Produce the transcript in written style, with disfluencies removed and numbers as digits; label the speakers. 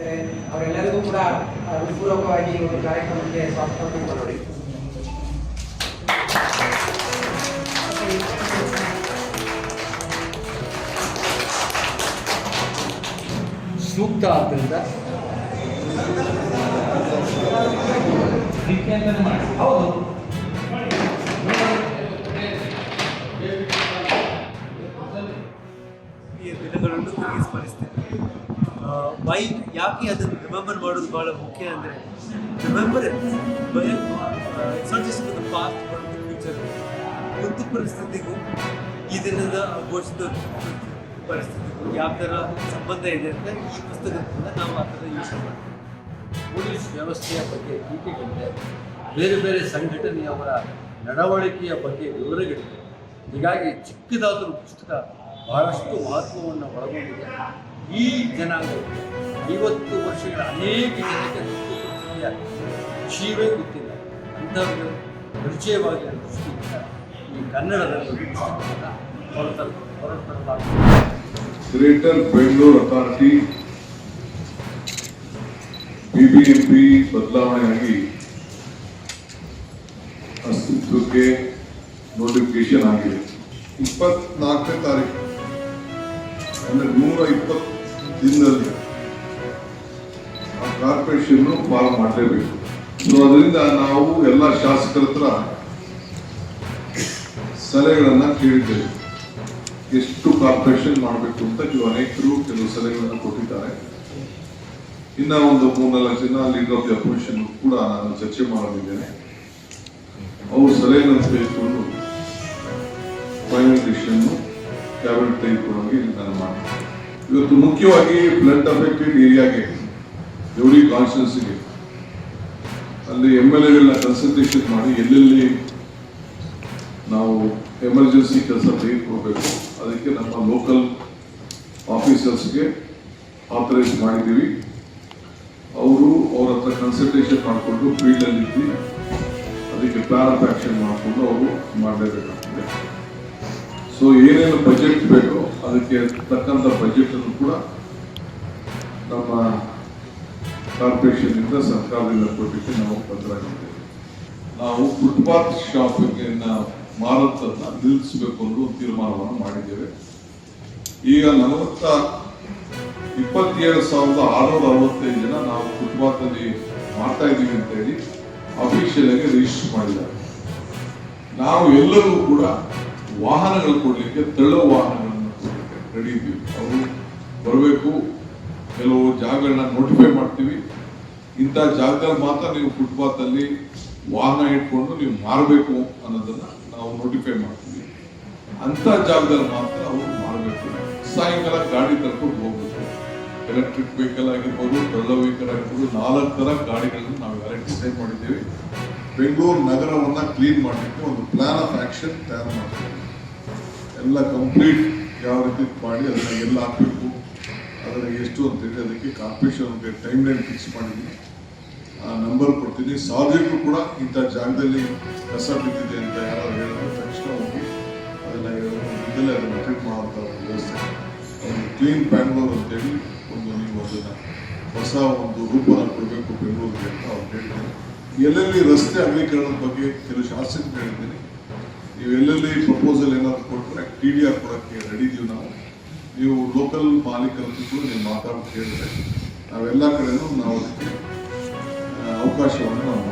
Speaker 1: ಇರುತ್ತೆ. ಅವರೆಲ್ಲರಿಗೂ ಕೂಡ ಹೃತ್ಪೂರ್ವಕವಾಗಿ ಒಂದು ಕಾರ್ಯಕ್ರಮಕ್ಕೆ ಸ್ವಾಗತ ನೋಡಿ.
Speaker 2: ಸೂಕ್ತ ಆದ್ದರಿಂದ ಹೌದು
Speaker 3: ಈ ದಿನಗಳನ್ನು ತಿರುಗಿ ಸ್ಮರಿಸ್ತೇನೆ. ವೈ ಯಾಕೆ ಅದನ್ನು ರಿಮೆಂಬರ್ ಮಾಡೋದು ಭಾಳ ಮುಖ್ಯ ಅಂದರೆ remember it's not just for the past but the future. ಒಂದು ಪರಿಸ್ಥಿತಿಗೂ ಈ ದಿನದ ಘೋಷಿತ ಪರಿಸ್ಥಿತಿಗೂ ಯಾವ ಥರ ಸಂಬಂಧ ಇದೆ ಅಂತ ಈ ಪುಸ್ತಕದಿಂದ ನಾವು ಆ ಥರ ಯೋಚನೆ ಮಾಡ್ತೀವಿ.
Speaker 2: ಪೊಲೀಸ್ ವ್ಯವಸ್ಥೆಯ ಬಗ್ಗೆ ಟೀಕೆಗಳಿದೆ, ಬೇರೆ ಬೇರೆ ಸಂಘಟನೆಯವರ ನಡವಳಿಕೆಯ ಬಗ್ಗೆ ವಿವರಗಳಿದೆ. ಹೀಗಾಗಿ ಚಿಕ್ಕದಾದರೂ ಪುಸ್ತಕ ಬಹಳಷ್ಟು ಮಹತ್ವವನ್ನು ಒಳಗೊಂಡಿದೆ. ಈ ಜನಾಂಗಕ್ಕೆ 50 ವರ್ಷಗಳ ಅನೇಕ ಜನಕ್ಕೆ ಪರಿಸ್ಥಿತಿಯ ವಿಷಯವೇ ಗೊತ್ತಿಲ್ಲ. ಅಂಥವ್ರಿಗೆ ಪರಿಚಯವಾಗಿ ದೃಷ್ಟಿಯಿಂದ ಈ ಕನ್ನಡದಲ್ಲಿ ಪುಸ್ತಕವನ್ನು ಹೊರತರಲಾಗಿದೆ.
Speaker 4: ಗ್ರೇಟರ್ ಬೆಂಗಳೂರು ಅಥಾರಿಟಿ ಬಿಬಿಎಂಪಿ ಬದಲಾವಣೆಯಾಗಿ ಅಸ್ತಿತ್ವಕ್ಕೆ ನೋಟಿಫಿಕೇಶನ್ ಆಗಿದೆ. 24ನೇ ತಾರೀಕು ಅಂದರೆ 120 ದಿನದಲ್ಲಿ ಆ ಕಾರ್ಪೊರೇಷನ್ ಫಾರ್ಮ್ ಮಾಡಲೇಬೇಕು. ಸೊ ಅದರಿಂದ ನಾವು ಎಲ್ಲ ಶಾಸಕರ ಹತ್ರ ಸಲಹೆಗಳನ್ನ ಕೇಳಿದ್ದೇವೆ. ಎಷ್ಟು ಕಾರ್ಪೊರೇಷನ್ ಮಾಡಬೇಕು ಅಂತ ಅನೇಕರು ಕೆಲವು ಸಲಹೆಗಳನ್ನು ಕೊಟ್ಟಿದ್ದಾರೆ. ಇನ್ನ ಒಂದು 3-4 ಜನ ಲೀಡರ್ ಆಫ್ ದಿ ಅಪೋಸಿಷನ್ ಕೂಡ ನಾನು ಚರ್ಚೆ ಮಾಡಲಿದ್ದೇನೆ. ಅವರು ಸಲಹೆಗಳನ್ನು ತೆಗೆದುಕೊಂಡು ಫೈನಲ್ ಡಿಸಿಷನ್ ಕ್ಯಾಬಿನೆಟ್ ತೆಗೆದುಕೊಳ್ಳೋಕೆ ನಾನು ಮಾಡ್ತೀನಿ. ಇವತ್ತು ಮುಖ್ಯವಾಗಿ ಫ್ಲಡ್ ಅಫೆಕ್ಟೆಡ್ ಏರಿಯಾಗೆ ಜವಳಿ ಕಾನ್ಸ್ಟಿಟ್ಯೂನ್ಸಿಗೆ ಅಲ್ಲಿ MLAಗಳನ್ನ ಕನ್ಸಲ್ಟೇಷನ್ ಮಾಡಿ ಎಲ್ಲೆಲ್ಲಿ ನಾವು ಎಮರ್ಜೆನ್ಸಿ ಕೆಲಸ ತೆಗೆದುಕೊಳ್ಬೇಕು ಅದಕ್ಕೆ ನಮ್ಮ ಲೋಕಲ್ ಆಫೀಸರ್ಸ್ಗೆ ಆಥರೈಸ್ ಮಾಡಿದ್ದೀವಿ. ಅವರು ಅವ್ರ ಹತ್ರ ಕನ್ಸಲ್ಟೇಷನ್ ಮಾಡಿಕೊಂಡು ಫೀಲ್ಡಲ್ಲಿ ಇದ್ದು ಅದಕ್ಕೆ ಪ್ಲಾನ್ ಆಫ್ ಆಕ್ಷನ್ ಮಾಡಿಕೊಂಡು ಅವರು ಮಾಡಲೇಬೇಕಾಗ್ತದೆ. ಸೊ ಏನೇನು ಬಜೆಟ್ ಬೇಕೋ ಅದಕ್ಕೆ ತಕ್ಕಂಥ ಬಜೆಟ್ ಅನ್ನು ಕೂಡ ನಮ್ಮ ಕಾರ್ಪೊರೇಷನ್ ಇಂದ ಸರ್ಕಾರದಿಂದ ಕೊಟ್ಟಿಕ್ಕೆ ನಾವು ಬದ್ಧರಾಗಿದ್ದೇವೆ. ನಾವು ಫುಟ್ಪಾತ್ ಶಾಪಿಂಗ್ ಮಾರಾಟವನ್ನ ನಿಲ್ಲಿಸಬೇಕು ಅನ್ನೋ ತೀರ್ಮಾನವನ್ನು ಮಾಡಿದ್ದೇವೆ. ಈಗ 27,665 ಜನ ನಾವು ಫುಟ್ಪಾತ್ ಅಲ್ಲಿ ಮಾಡ್ತಾ ಇದ್ದೀವಿ ಅಂತ ಹೇಳಿ ಅಫಿಷಿಯಲ್ ಆಗಿ ರಿಜಿಸ್ಟರ್ ಮಾಡಿದ್ದಾರೆ. ನಾವು ಎಲ್ಲರೂ ಕೂಡ ವಾಹನಗಳು ಕೊಡ್ಲಿಕ್ಕೆ ತೆರಳುವ ವಾಹನಗಳನ್ನು ಕೊಡ್ಲಿಕ್ಕೆ ರೆಡಿ ಇದ್ದೀವಿ. ಅವರು ಬರಬೇಕು. ಕೆಲವು ಜಾಗಗಳನ್ನ ನೋಟಿಫೈ ಮಾಡ್ತೀವಿ. ಇಂಥ ಜಾಗದಲ್ಲಿ ಮಾತ್ರ ನೀವು ಫುಟ್ಪಾತ್ ಅಲ್ಲಿ ವಾಹನ ಇಟ್ಕೊಂಡು ನೀವು ಮಾರಬೇಕು ಅನ್ನೋದನ್ನ ನಾವು ನೋಟಿಫೈ ಮಾಡ್ತೀವಿ. ಅಂತ ಜಾಗದಲ್ಲಿ ಮಾತ್ರ ಅವರು ಮಾರಬೇಕು. ಸಾಯಂಕಾಲ ಗಾಡಿ ತರ್ಕೊಂಡು ಹೋಗ್ಬೇಕು. ಎಲೆಕ್ಟ್ರಿಕ್ ವೆಹಿಕಲ್ ಆಗಿರ್ಬೋದು, ತೆರಳ ವೆಹಿಕಲ್ ಆಗಿರ್ಬೋದು, 4 ಥರ ಗಾಡಿಗಳನ್ನು ನಾವು ಯಾರೇ ಡಿಸೈಡ್ ಮಾಡಿದ್ದೇವೆ. ಬೆಂಗಳೂರು ನಗರವನ್ನ ಕ್ಲೀನ್ ಮಾಡಲಿಕ್ಕೆ ಒಂದು ಪ್ಲಾನ್ ಆಫ್ ಆಕ್ಷನ್ ತಯಾರು ಮಾಡ್ತೀವಿ. ಎಲ್ಲ ಕಂಪ್ಲೀಟ್ ಯಾವ ರೀತಿ ಮಾಡಿ ಅದನ್ನ ಎಲ್ಲ ಹಾಕಬೇಕು, ಅದರ ಎಷ್ಟು ಅಂತೇಳಿ ಅದಕ್ಕೆ ಕಾರ್ಪೊರೇಷನ್ಗೆ ಟೈಮ್ ಲೈನ್ ಫಿಕ್ಸ್ ಮಾಡಿದ್ದೀನಿ. ಆ ನಂಬರ್ ಕೊಡ್ತೀನಿ. ಸಾರ್ವಜನಿಕರು ಕೂಡ ಇಂಥ ಜಾಗದಲ್ಲಿ ಕಸ ಬಿದ್ದಿದೆ ಅಂತ ಯಾರು ಹೇಳಿದ್ರೆ ತಕ್ಷಣ ಹೋಗಿ ಅದನ್ನ ಇದಲ್ಲೇ ಅದನ್ನು ಟ್ರೀಟ್ ಮಾಡುವಂಥ ಒಂದು ವ್ಯವಸ್ಥೆ. ಒಂದು ಕ್ಲೀನ್ ಬ್ಯಾಂಗ್ಳೂರ್ ಅಂತೇಳಿ ನೀವು ಅದನ್ನು ಹೊಸ ಒಂದು ರೂಪನ ಕೊಡಬೇಕು ಬೆಂಗಳೂರಿಗೆ ಅಂತ ಅವ್ರು ಹೇಳಿದ್ದಾರೆ. ಎಲ್ಲೆಲ್ಲಿ ರಸ್ತೆ ಅಗಲೀಕರಣದ ಬಗ್ಗೆ ಕೆಲವು ಶಾಸಕರು ಹೇಳಿದ್ದೀನಿ. ನೀವು ಎಲ್ಲೆಲ್ಲಿ ಪ್ರಪೋಸಲ್ ಏನಾದ್ರು ಕೊಟ್ಟರೆ TDR ಕೊಡೋಕ್ಕೆ ರೆಡಿ ಇದೀವಿ ನಾವು. ನೀವು ಲೋಕಲ್ ಮಾಲೀಕರಂತೂ ಕೂಡ ನೀವು ಮಾತಾಡೋದು ಹೇಳಿದ್ರೆ ನಾವೆಲ್ಲ ಕಡೆನೂ ನಾವು ಅದಕ್ಕೆ ಅವಕಾಶವನ್ನು ನಾವು